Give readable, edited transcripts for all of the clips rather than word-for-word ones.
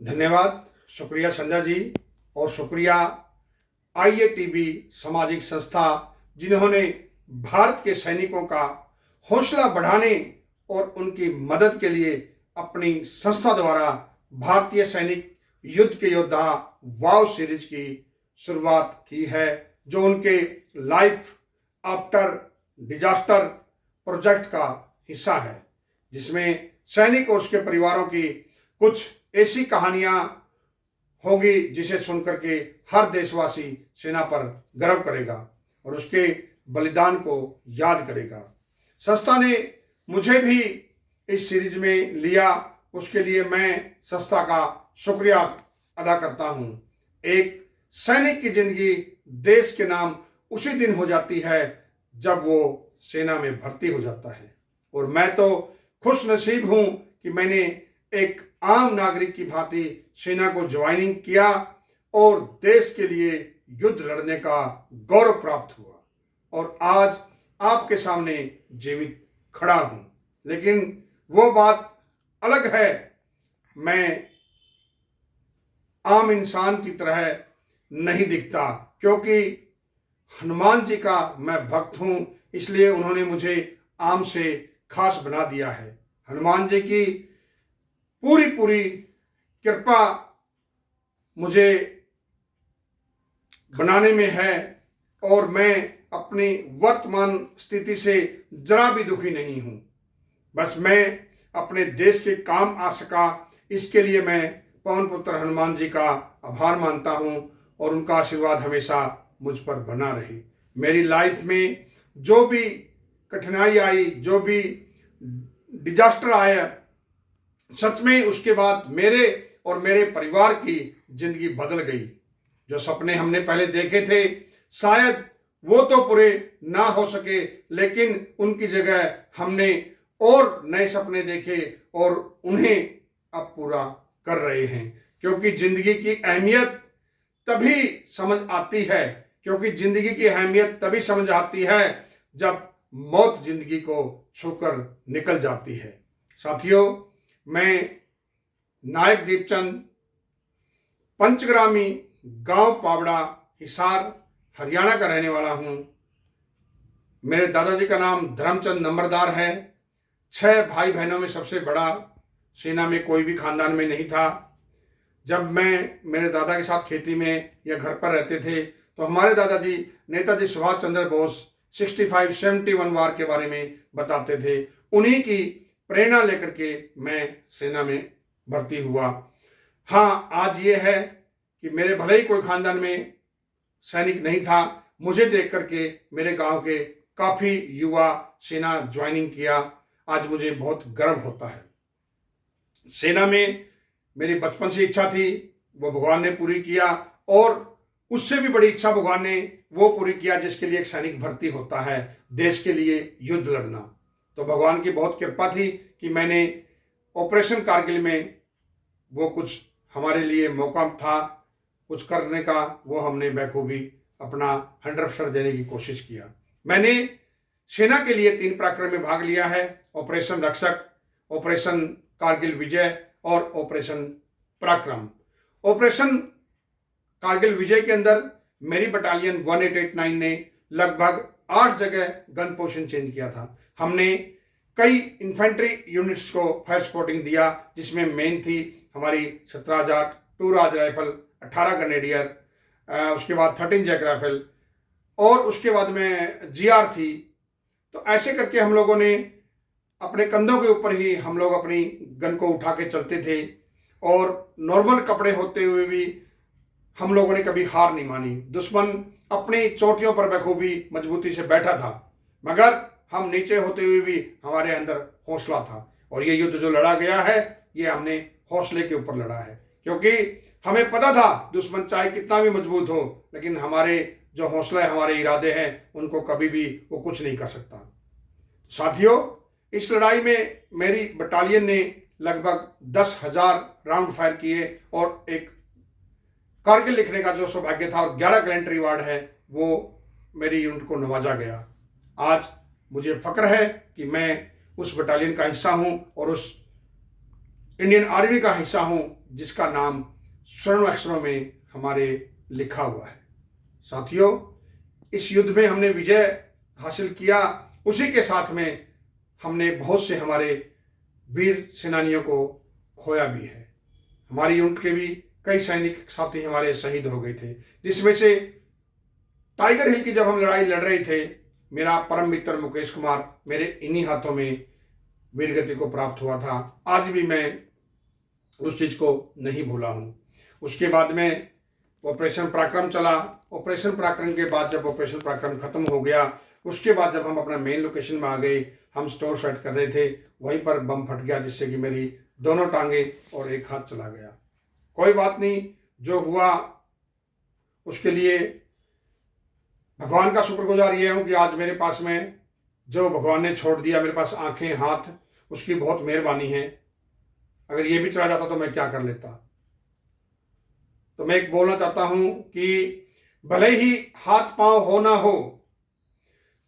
धन्यवाद, शुक्रिया संध्या जी और शुक्रिया IATB सामाजिक संस्था, जिन्होंने भारत के सैनिकों का हौसला बढ़ाने और उनकी मदद के लिए अपनी संस्था द्वारा भारतीय सैनिक युद्ध के योद्धा वाव सीरीज की शुरुआत की है, जो उनके लाइफ आफ्टर डिजास्टर प्रोजेक्ट का हिस्सा है, जिसमें सैनिक और उसके परिवारों की कुछ ऐसी कहानियां होगी जिसे सुनकर के हर देशवासी सेना पर गर्व करेगा और उसके बलिदान को याद करेगा। संस्था ने मुझे भी इस सीरीज में लिया, उसके लिए मैं संस्था का शुक्रिया अदा करता हूं। एक सैनिक की जिंदगी देश के नाम उसी दिन हो जाती है जब वो सेना में भर्ती हो जाता है, और मैं तो खुश नसीब हूं कि मैंने एक आम नागरिक की भांति सेना को ज्वाइनिंग किया और देश के लिए युद्ध लड़ने का गौरव प्राप्त हुआ, और आज आपके सामने जीवित खड़ा हूं। लेकिन वो बात अलग है, मैं आम इंसान की तरह नहीं दिखता, क्योंकि हनुमान जी का मैं भक्त हूं, इसलिए उन्होंने मुझे आम से खास बना दिया है। हनुमान जी की पूरी कृपा मुझे बनाने में है, और मैं अपनी वर्तमान स्थिति से जरा भी दुखी नहीं हूं। बस मैं अपने देश के काम आ सका, इसके लिए मैं पवन पुत्र हनुमान जी का आभार मानता हूं, और उनका आशीर्वाद हमेशा मुझ पर बना रहे। मेरी लाइफ में जो भी कठिनाई आई, जो भी डिजास्टर आया, सच में उसके बाद मेरे और मेरे परिवार की जिंदगी बदल गई। जो सपने हमने पहले देखे थे, शायद वो तो पूरे ना हो सके, लेकिन उनकी जगह हमने और नए सपने देखे और उन्हें अब पूरा कर रहे हैं। क्योंकि जिंदगी की अहमियत तभी समझ आती है, जब मौत जिंदगी को छूकर निकल जाती है। साथियों, मैं नायक दीपचंद, पंचग्रामी, गांव पावड़ा, हिसार, हरियाणा का रहने वाला हूं। मेरे दादाजी का नाम धर्मचंद नंबरदार है। 6 भाई बहनों में सबसे बड़ा, सेना में कोई भी खानदान में नहीं था। जब मैं मेरे दादा के साथ खेती में या घर पर रहते थे, तो हमारे दादाजी नेताजी सुभाष चंद्र बोस 65-71 वार के बारे में बताते थे। उन्हीं की प्रेरणा लेकर के मैं सेना में भर्ती हुआ। हाँ, आज ये है कि मेरे भले ही कोई खानदान में सैनिक नहीं था, मुझे देख करके मेरे गांव के काफ़ी युवा सेना ज्वाइनिंग किया। आज मुझे बहुत गर्व होता है। सेना में मेरी बचपन से इच्छा थी, वो भगवान ने पूरी किया, और उससे भी बड़ी इच्छा भगवान ने वो पूरी किया जिसके लिए एक सैनिक भर्ती होता है, देश के लिए युद्ध लड़ना। तो भगवान की बहुत कृपा थी कि मैंने ऑपरेशन कारगिल में वो कुछ हमारे लिए मौका था कुछ करने का, वो हमने बखूबी अपना 100% देने की कोशिश किया। मैंने सेना के लिए 3 पराक्रम में भाग लिया है: ऑपरेशन रक्षक, ऑपरेशन कारगिल विजय और ऑपरेशन पराक्रम। ऑपरेशन कारगिल विजय के अंदर मेरी बटालियन 1889 ने लगभग 8 जगह गन पोजीशन चेंज किया था। हमने कई इन्फेंट्री यूनिट्स को फायर सपोर्टिंग दिया, जिसमें मेन थी हमारी 17,000 टू राज राइफल, 18 ग्रेनेडियर, उसके बाद 13 जैक राइफल, और उसके बाद में GR थी। तो ऐसे करके हम लोगों ने अपने कंधों के ऊपर ही हम लोग अपनी गन को उठा के चलते थे, और नॉर्मल कपड़े होते हुए भी हम लोगों ने कभी हार नहीं मानी। दुश्मन अपनी चोटियों पर बखूबी मजबूती से बैठा था, मगर हम नीचे होते हुए भी हमारे अंदर हौसला था। और ये युद्ध जो लड़ा गया है, ये हमने हौसले के ऊपर लड़ा है, क्योंकि हमें पता था दुश्मन चाहे कितना भी मजबूत हो, लेकिन हमारे जो हौसला है, हमारे इरादे हैं, उनको कभी भी वो कुछ नहीं कर सकता। साथियों, इस लड़ाई में मेरी बटालियन ने लगभग 10,000 राउंड फायर किए, और एक कारगिल लिखने का जो सौभाग्य था और 11 गैलेंट्री अवार्ड है, वो मेरी यूनिट को नवाजा गया। आज मुझे फक्र है कि मैं उस बटालियन का हिस्सा हूं और उस इंडियन आर्मी का हिस्सा हूं, जिसका नाम स्वर्ण अक्षरों में हमारे लिखा हुआ है। साथियों, इस युद्ध में हमने विजय हासिल किया, उसी के साथ में हमने बहुत से हमारे वीर सेनानियों को खोया भी है। हमारी यूनिट के भी कई सैनिक साथी हमारे शहीद हो गए थे, जिसमें से टाइगर हिल की जब हम लड़ाई लड़ रहे थे, मेरा परम मित्र मुकेश कुमार मेरे इन्हीं हाथों में वीरगति को प्राप्त हुआ था। आज भी मैं उस चीज़ को नहीं भूला हूँ। उसके बाद में ऑपरेशन पराक्रम चला। ऑपरेशन पराक्रम के बाद जब ऑपरेशन पराक्रम खत्म हो गया, उसके बाद जब हम अपना मेन लोकेशन में आ गए, हम स्टोर सेट कर रहे थे, वहीं पर बम फट गया, जिससे कि मेरी दोनों टांगे और एक हाथ चला गया। कोई बात नहीं, जो हुआ उसके लिए भगवान का शुक्रगुजार ये हूँ कि आज मेरे पास में जो भगवान ने छोड़ दिया मेरे पास आंखें हाथ, उसकी बहुत मेहरबानी है। अगर ये भी चला जाता तो मैं क्या कर लेता। तो मैं एक बोलना चाहता हूं कि भले ही हाथ पांव हो ना हो,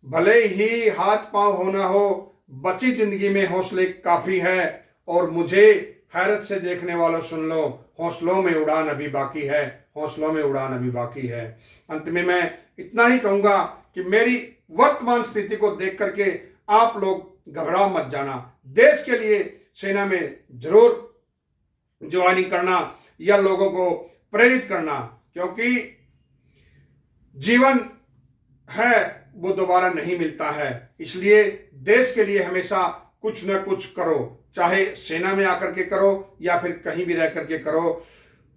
भले ही हाथ पांव हो ना हो, बची जिंदगी में हौसले काफी है। और मुझे हैरत से देखने वालों सुन लो, हौसलों में उड़ान अभी बाकी है, हौसलों में उड़ान अभी बाकी है। अंत में मैं इतना ही कहूंगा कि मेरी वर्तमान स्थिति को देख करके आप लोग घबरा मत जाना। देश के लिए सेना में जरूर ज्वाइनिंग करना या लोगों को प्रेरित करना, क्योंकि जीवन है वो दोबारा नहीं मिलता है। इसलिए देश के लिए हमेशा कुछ न कुछ करो, चाहे सेना में आकर के करो या फिर कहीं भी रह करके करो।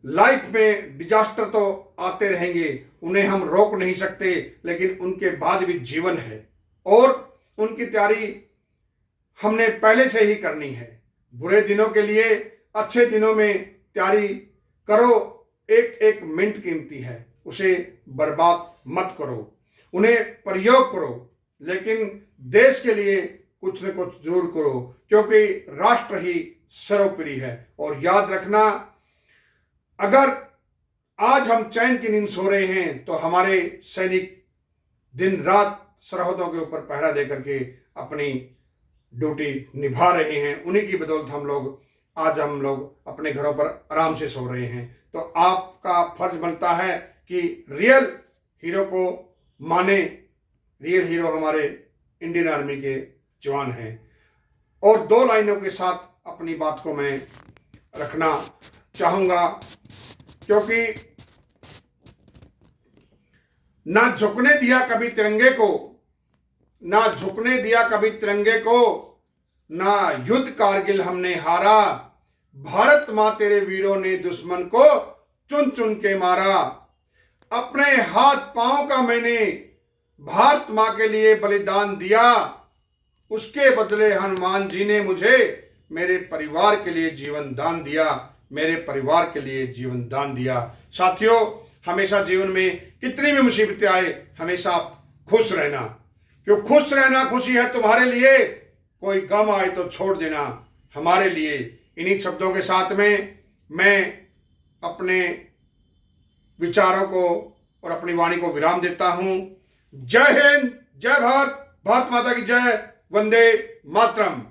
लाइफ में डिजास्टर तो आते रहेंगे, उन्हें हम रोक नहीं सकते, लेकिन उनके बाद भी जीवन है और उनकी तैयारी हमने पहले से ही करनी है। बुरे दिनों के लिए अच्छे दिनों में तैयारी करो। एक एक मिनट कीमती है, उसे बर्बाद मत करो, उन्हें प्रयोग करो, लेकिन देश के लिए कुछ न कुछ जरूर करो, क्योंकि राष्ट्र ही सर्वोपरि है। और याद रखना, अगर आज हम चैन की नींद सो रहे हैं तो हमारे सैनिक दिन रात सरहदों के ऊपर पहरा दे करके अपनी ड्यूटी निभा रहे हैं। उन्हीं की बदौलत हम लोग अपने घरों पर आराम से सो रहे हैं। तो आपका फर्ज बनता है कि रियल हीरो को माने। रियल हीरो हमारे इंडियन आर्मी के जवान हैं। और दो लाइनों के साथ अपनी बात को मैं रखना चाहूँगा, क्योंकि ना झुकने दिया कभी तिरंगे को, ना झुकने दिया कभी तिरंगे को, ना युद्ध कारगिल हमने हारा, भारत माँ तेरे वीरों ने दुश्मन को चुन चुन के मारा। अपने हाथ पांव का मैंने भारत माँ के लिए बलिदान दिया, उसके बदले हनुमान जी ने मुझे मेरे परिवार के लिए जीवन दान दिया, मेरे परिवार के लिए जीवन दान दिया। साथियों, हमेशा जीवन में कितनी भी मुसीबतें आए, हमेशा आप खुश रहना, क्यों खुश रहना खुशी है तुम्हारे लिए। कोई गम आए तो छोड़ देना हमारे लिए। इन्हीं शब्दों के साथ में मैं अपने विचारों को और अपनी वाणी को विराम देता हूं। जय हिंद, जय भारत, भारत माता की जय, वंदे मातरम।